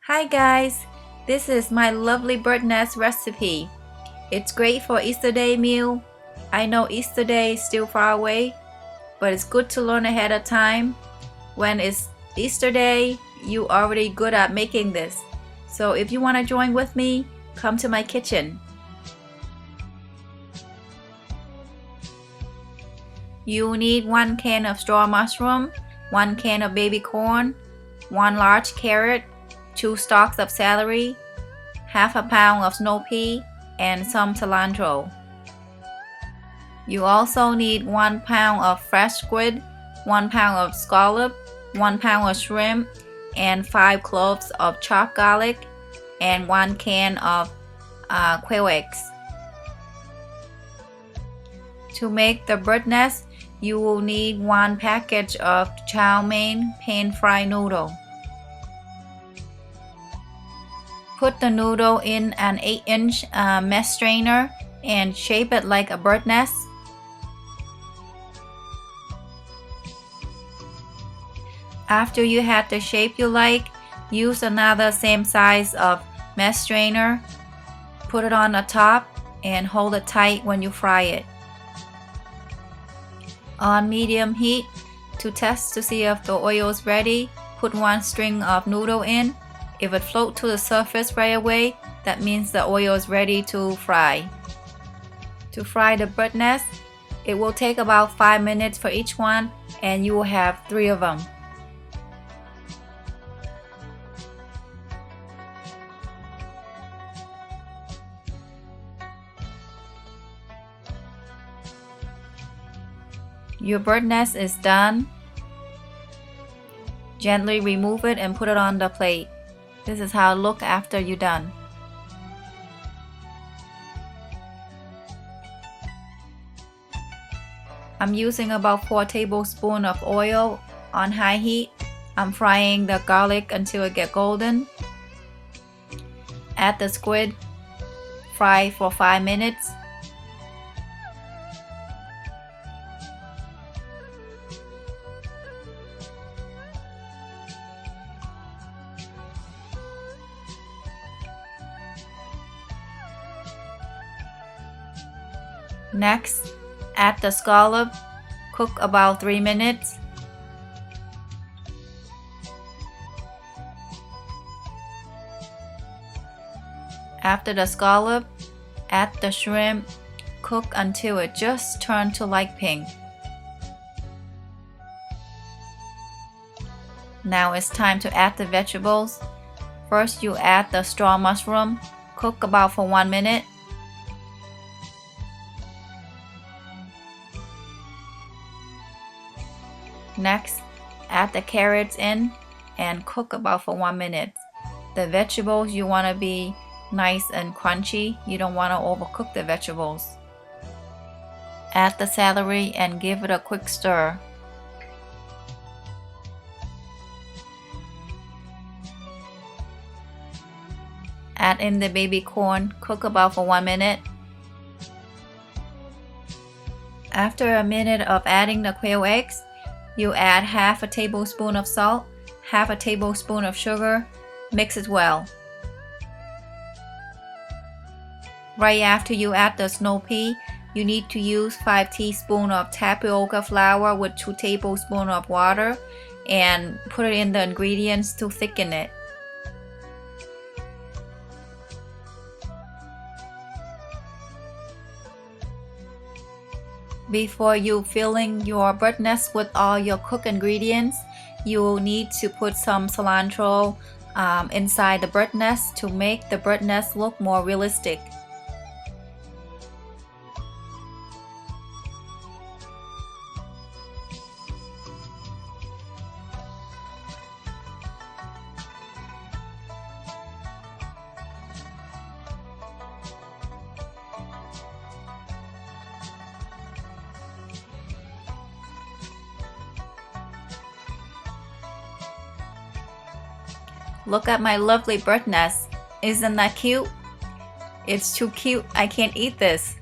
Hi guys, this is my lovely bird nest recipe. It's great for Easter Day meal. I know Easter Day is still far away, but it's good to learn ahead of time. When it's Easter Day, you already good at making this. So if you want to join with me, come to my kitchen. You need 1 can of straw mushroom, 1 can of baby corn, 1 large carrot, 2 stalks of celery, half a pound of snow pea, and some cilantro. You also need 1 pound of fresh squid, 1 pound of scallop, 1 pound of shrimp, and 5 cloves of chopped garlic, and 1 can of quail eggs. To make the bird nest, you will need 1 package of chow mein pan-fried noodle. Put the noodle in an 8-inch mesh strainer and shape it like a bird nest. After you have the shape you like, use another same size of mesh strainer. Put it on the top and hold it tight when you fry it. On medium heat, to test to see if the oil is ready, put 1 string of noodle in. If it floats to the surface right away, that means the oil is ready to fry. To fry the bird nest, it will take about 5 minutes for each one, and you will have 3 of them. Your bird nest is done. Gently remove it and put it on the plate. This is how it looks after you're done. I'm using about 4 tablespoons of oil on high heat. I'm frying the garlic until it gets golden. Add the squid. Fry for 5 minutes. Next, add the scallop. Cook about 3 minutes. After the scallop, add the shrimp. Cook until it just turns to light pink. Now it's time to add the vegetables. First you add the straw mushroom. Cook about for 1 minute. Next, add the carrots in and cook about for 1 minute. The vegetables you want to be nice and crunchy. You don't want to overcook the vegetables. Add the celery and give it a quick stir. Add in the baby corn. Cook about for 1 minute. After a minute of adding the quail eggs, you add half a tablespoon of salt, half a tablespoon of sugar. Mix it well. Right after you add the snow pea, you need to use 5 teaspoons of tapioca flour with 2 tablespoons of water and put it in the ingredients to thicken it. Before you filling your bird nest with all your cooked ingredients, you will need to put some cilantro inside the bird nest to make the bird nest look more realistic. Look at my lovely bird nest. Isn't that cute? It's too cute, I can't eat this.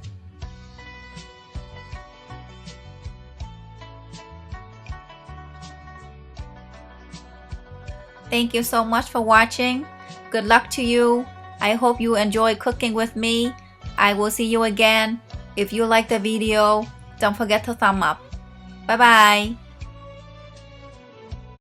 Thank you so much for watching. Good luck to you. I hope you enjoy cooking with me. I will see you again. If you like the video, don't forget to thumb up. Bye bye.